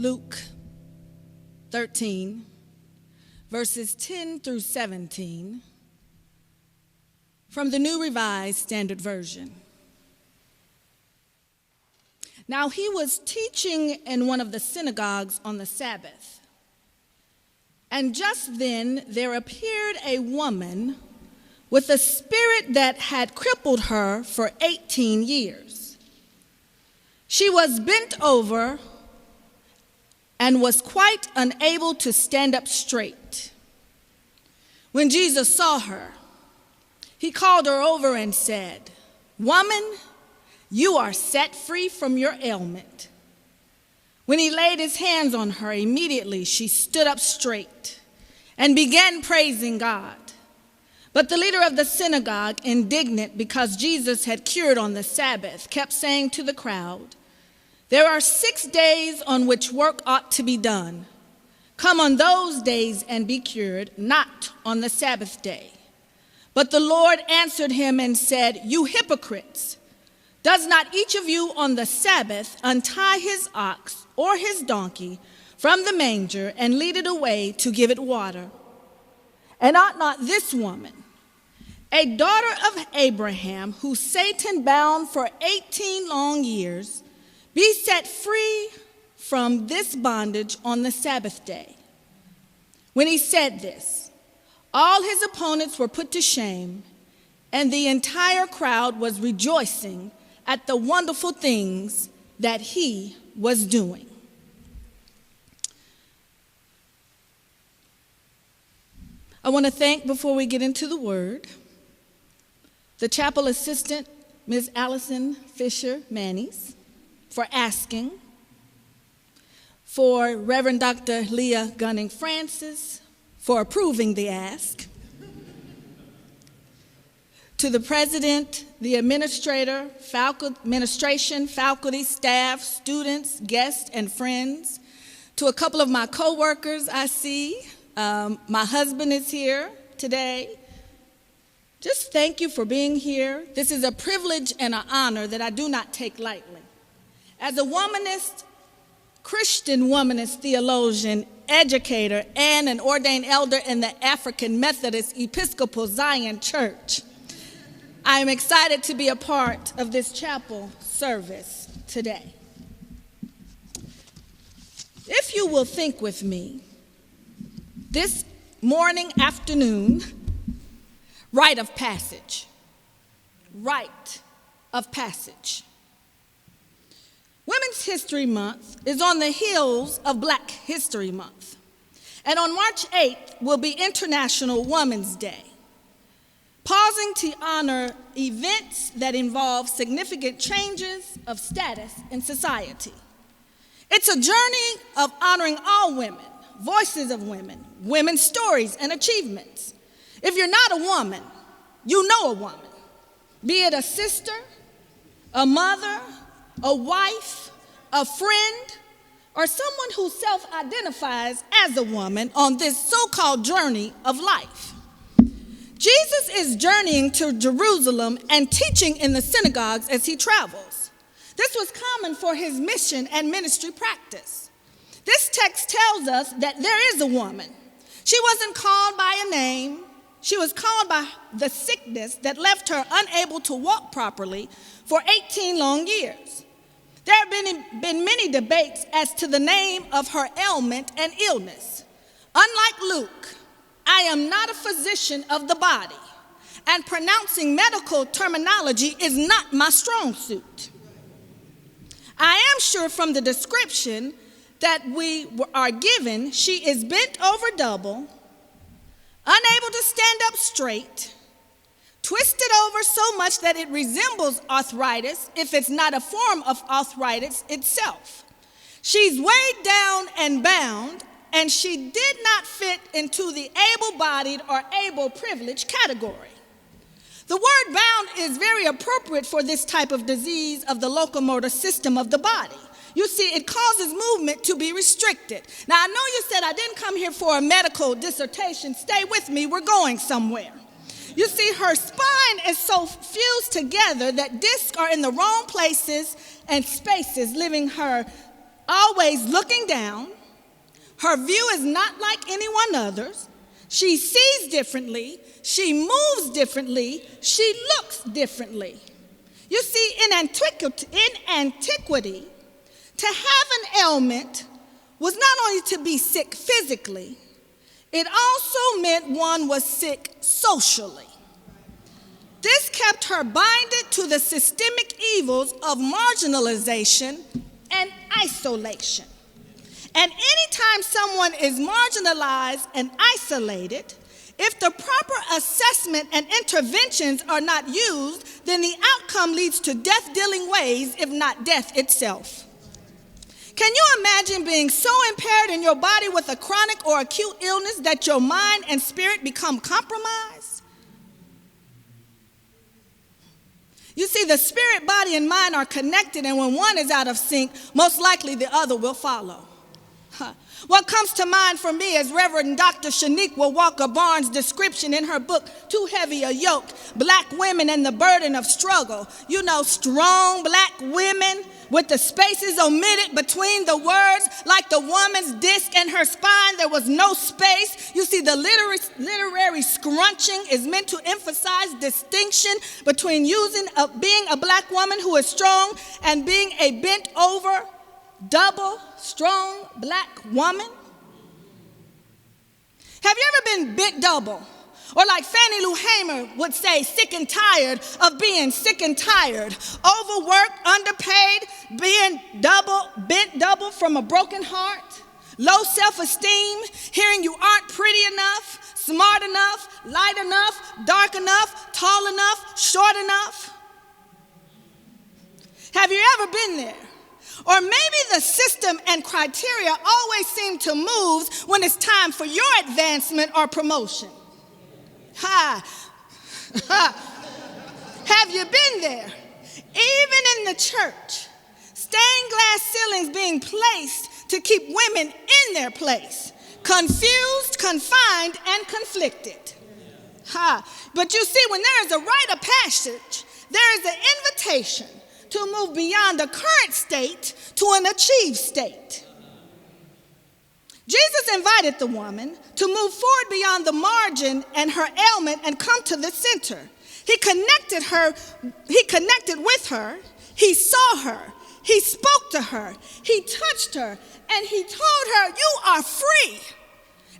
Luke 13, verses 10 through 17, from the New Revised Standard Version. Now he was teaching in one of the synagogues on the Sabbath. And just then there appeared a woman with a spirit that had crippled her for 18 years. She was bent over and was quite unable to stand up straight. When Jesus saw her, he called her over and said, "Woman, you are set free from your ailment." When he laid his hands on her, immediately she stood up straight and began praising God. But the leader of the synagogue, indignant because Jesus had cured on the Sabbath, kept saying to the crowd, "There are 6 days on which work ought to be done. Come on those days and be cured, not on the Sabbath day." But the Lord answered him and said, "You hypocrites! Does not each of you on the Sabbath untie his ox or his donkey from the manger and lead it away to give it water? And ought not this woman, a daughter of Abraham, who Satan bound for 18 long years, be set free from this bondage on the Sabbath day?" When he said this, all his opponents were put to shame, and the entire crowd was rejoicing at the wonderful things that he was doing. I want to thank, before we get into the word, the chapel assistant, Ms. Allison Fisher-Mannies, for asking, for Reverend Dr. Leah Gunning-Francis for approving the ask, to the president, the administration, faculty, staff, students, guests, and friends, to a couple of my co-workers I see. My husband is here today. Just thank you for being here. This is a privilege and an honor that I do not take lightly. As a womanist, Christian womanist theologian, educator, and an ordained elder in the African Methodist Episcopal Zion Church, I am excited to be a part of this chapel service today. If you will think with me, this afternoon, Rite of Passage. Rite of Passage. Women's History Month is on the heels of Black History Month. And on March 8th will be International Women's Day, pausing to honor events that involve significant changes of status in society. It's a journey of honoring all women, voices of women, women's stories and achievements. If you're not a woman, you know a woman, be it a sister, a mother, a wife, a friend, or someone who self-identifies as a woman on this so-called journey of life. Jesus is journeying to Jerusalem and teaching in the synagogues as he travels. This was common for his mission and ministry practice. This text tells us that there is a woman. She wasn't called by a name. She was called by the sickness that left her unable to walk properly for 18 long years. There have been many debates as to the name of her ailment and illness. Unlike Luke, I am not a physician of the body, and pronouncing medical terminology is not my strong suit. I am sure from the description that we are given, she is bent over double, unable to stand up straight, twisted over so much that it resembles arthritis, if it's not a form of arthritis itself. She's weighed down and bound, and she did not fit into the able-bodied or able-privileged category. The word bound is very appropriate for this type of disease of the locomotor system of the body. You see, it causes movement to be restricted. Now, I know you said I didn't come here for a medical dissertation. Stay with me, we're going somewhere. You see, her spine is so fused together that discs are in the wrong places and spaces, leaving her always looking down. Her view is not like anyone else's. She sees differently. She moves differently. She looks differently. You see, in antiquity, to have an ailment was not only to be sick physically, it also meant one was sick socially. This kept her binded to the systemic evils of marginalization and isolation. And anytime someone is marginalized and isolated, if the proper assessment and interventions are not used, then the outcome leads to death-dealing ways, if not death itself. Can you imagine being so impaired in your body with a chronic or acute illness that your mind and spirit become compromised? You see, the spirit, body, and mind are connected, and when one is out of sync, most likely the other will follow. What comes to mind for me is Reverend Dr. Shaniqua Walker Barnes' description in her book, Too Heavy a Yoke, Black Women and the Burden of Struggle. You know, strong black women with the spaces omitted between the words, like the woman's disc and her spine, there was no space. You see, the literary scrunching is meant to emphasize distinction between being a black woman who is strong and being a bent over, double, strong black woman. Have you ever been bent double? Or like Fannie Lou Hamer would say, sick and tired of being sick and tired, overworked, underpaid, being bent double from a broken heart, low self-esteem, hearing you aren't pretty enough, smart enough, light enough, dark enough, tall enough, short enough. Have you ever been there? Or maybe the system and criteria always seem to move when it's time for your advancement or promotion. Have you been there? Even in the church, stained glass ceilings being placed to keep women in their place, confused, confined, and conflicted. But you see, when there is a rite of passage, there is an invitation to move beyond the current state to an achieved state. Jesus invited the woman to move forward beyond the margin and her ailment and come to the center. He connected with her, he saw her, he spoke to her, he touched her, and he told her, "You are free,"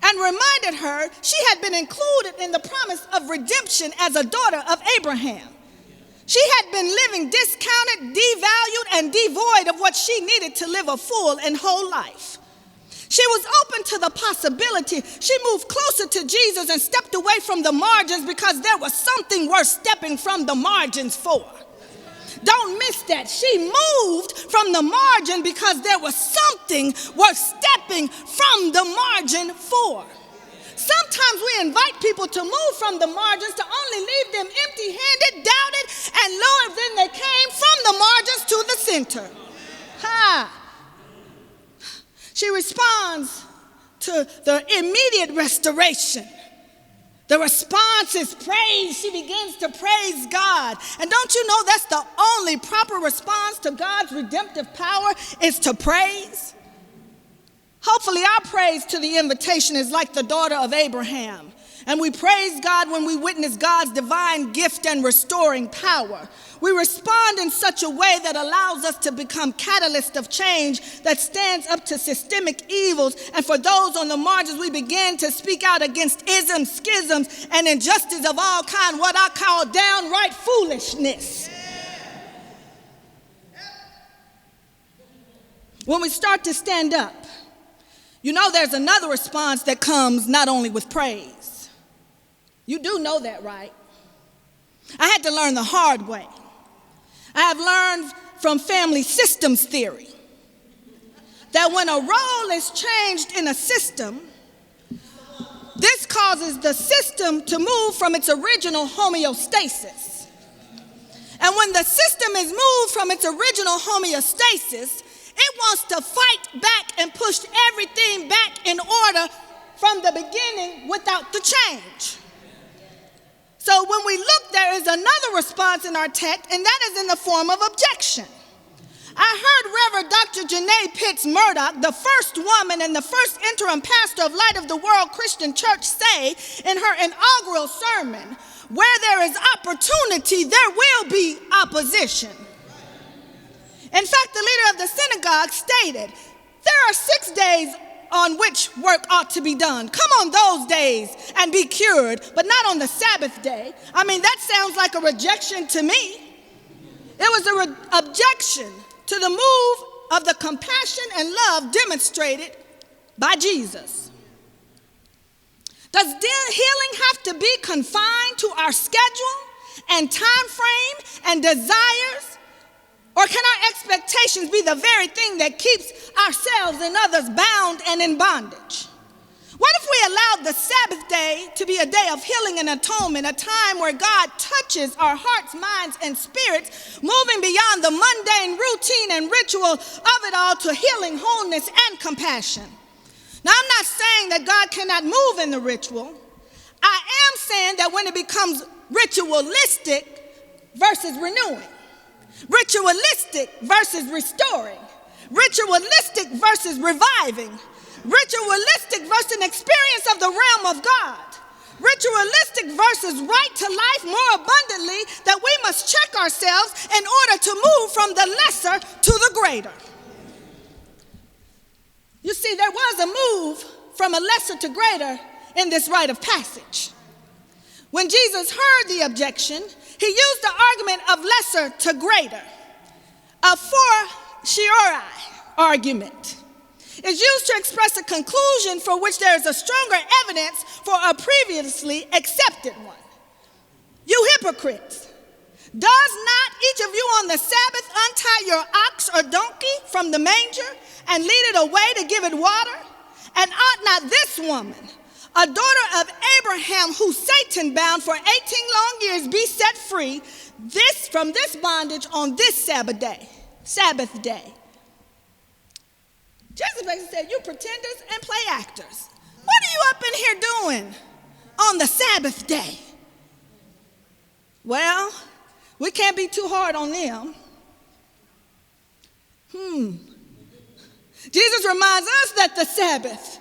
and reminded her she had been included in the promise of redemption as a daughter of Abraham. She had been living discounted, devalued, and devoid of what she needed to live a full and whole life. She was open to the possibility. She moved closer to Jesus and stepped away from the margins because there was something worth stepping from the margins for. Don't miss that. She moved from the margin because there was something worth stepping from the margin for. Sometimes we invite people to move from the margins to only leave them empty-handed, doubted, and lower than they came from the margins to the center. She responds to the immediate restoration. The response is praise. She begins to praise God. And don't you know that's the only proper response to God's redemptive power is to praise? Hopefully our praise to the invitation is like the daughter of Abraham. And we praise God when we witness God's divine gift and restoring power. We respond in such a way that allows us to become catalysts of change that stands up to systemic evils. And for those on the margins, we begin to speak out against isms, schisms, and injustice of all kind, what I call downright foolishness. When we start to stand up, you know there's another response that comes not only with praise. You do know that, right? I had to learn the hard way. I have learned from family systems theory that when a role is changed in a system, this causes the system to move from its original homeostasis. And when the system is moved from its original homeostasis, it wants to fight back and push everything back in order from the beginning without the change. So when we look, there is another response in our text, and that is in the form of objection. I I heard Reverend Dr. Janae Pitts Murdoch, the first woman and the first interim pastor of Light of the World Christian Church, say in her inaugural sermon, where there is opportunity, there will be opposition. In fact, the leader of the synagogue stated, there are 6 days on which work ought to be done. Come on those days and be cured, but not on the Sabbath day. I mean, that sounds like a rejection to me. It was an objection to the move of the compassion and love demonstrated by Jesus. Does healing have to be confined to our schedule and time frame and desires? Or can our expectations be the very thing that keeps ourselves and others bound and in bondage? What if we allowed the Sabbath day to be a day of healing and atonement, a time where God touches our hearts, minds, and spirits, moving beyond the mundane routine and ritual of it all to healing, wholeness, and compassion? Now, I'm not saying that God cannot move in the ritual. I am saying that when it becomes ritualistic versus renewing, ritualistic versus restoring, ritualistic versus reviving, ritualistic versus an experience of the realm of God, ritualistic versus right to life more abundantly, that we must check ourselves in order to move from the lesser to the greater. You see, there was a move from a lesser to greater in this rite of passage. When Jesus heard the objection, he used the argument of lesser to greater. A fortiori argument is used to express a conclusion for which there is a stronger evidence for a previously accepted one. You hypocrites, does not each of you on the Sabbath untie your ox or donkey from the manger and lead it away to give it water? And ought not this woman, a daughter of Abraham, who Satan bound for 18 long years, be set free from this bondage on this Sabbath day? Jesus basically said, you pretenders and play actors, what are you up in here doing on the Sabbath day? Well, we can't be too hard on them. Jesus reminds us that the Sabbath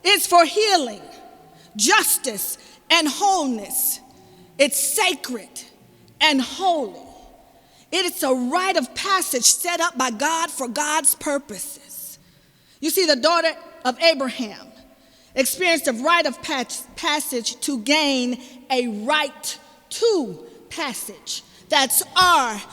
is for healing, justice, and wholeness. It's sacred and holy. It is a rite of passage set up by God for God's purposes. You see, the daughter of Abraham experienced a rite of passage to gain a right to passage. That's R-I-G-H-T,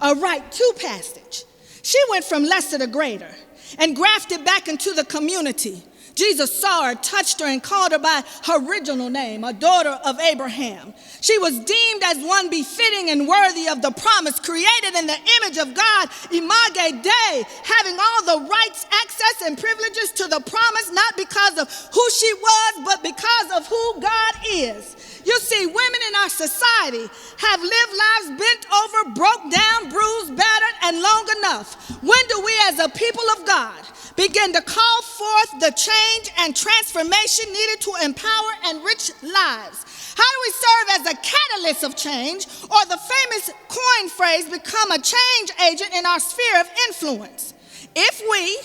a right to passage. She went from lesser to greater and grafted back into the community. Jesus saw her, touched her, and called her by her original name, a daughter of Abraham. She was deemed as one befitting and worthy of the promise, created in the image of God, Image Dei, having all the rights, access, and privileges to the promise, not because of who she was, but because of who God is. You see, women in our society have lived lives bent over, broke down, bruised, battered, and long enough. When do we as a people of God begin to call forth the change and transformation needed to empower and enrich lives? How do we serve as a catalyst of change, or the famous coin phrase, become a change agent in our sphere of influence? If we,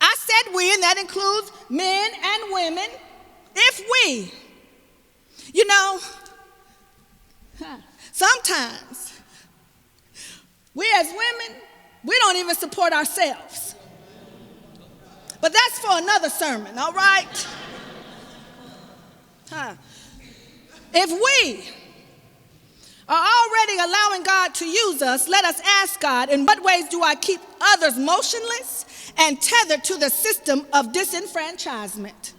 I said we, and that includes men and women, if we, sometimes we as women, we don't even support ourselves. But that's for another sermon, all right? If we are already allowing God to use us, let us ask God, in what ways do I keep others motionless and tethered to the system of disenfranchisement?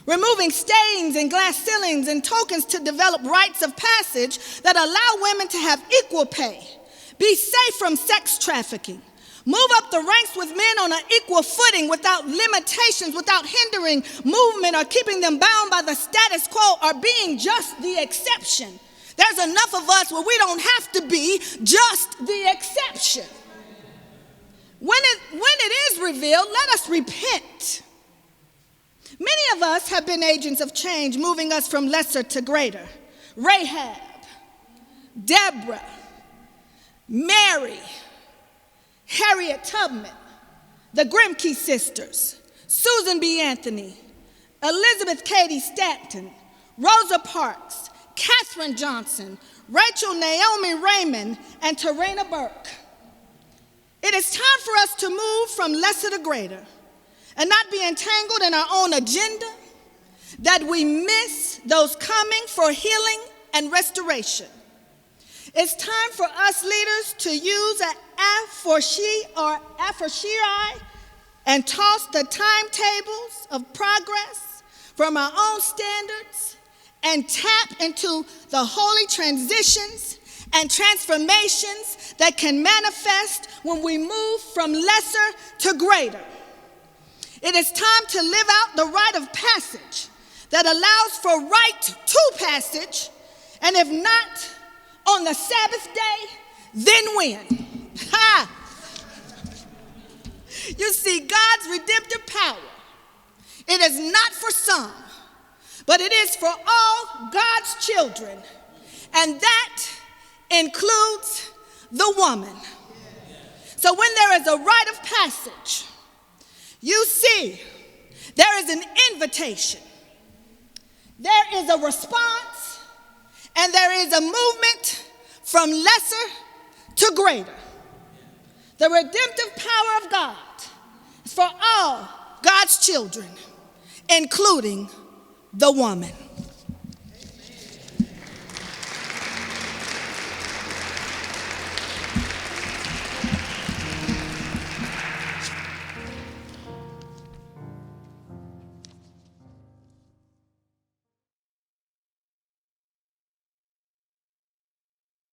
Removing stains and glass ceilings and tokens to develop rites of passage that allow women to have equal pay, be safe from sex trafficking, move up the ranks with men on an equal footing without limitations, without hindering movement or keeping them bound by the status quo or being just the exception. There's enough of us where we don't have to be just the exception. When it is revealed, let us repent. Many of us have been agents of change, moving us from lesser to greater. Rahab, Deborah, Mary, Harriet Tubman, the Grimke sisters, Susan B. Anthony, Elizabeth Cady Stanton, Rosa Parks, Katherine Johnson, Rachel Naomi Raymond, and Tarana Burke. It is time for us to move from lesser to greater and not be entangled in our own agenda, that we miss those coming for healing and restoration. It's time for us leaders to use an aforeshiri and toss the timetables of progress from our own standards and tap into the holy transitions and transformations that can manifest when we move from lesser to greater. It is time to live out the rite of passage that allows for right to passage, and if not on the Sabbath day, then when? Ha! You see, God's redemptive power, it is not for some, but it is for all God's children, and that includes the woman. So when there is a rite of passage, you see, there is an invitation, there is a response, and there is a movement from lesser to greater. The redemptive power of God is for all God's children, including the woman.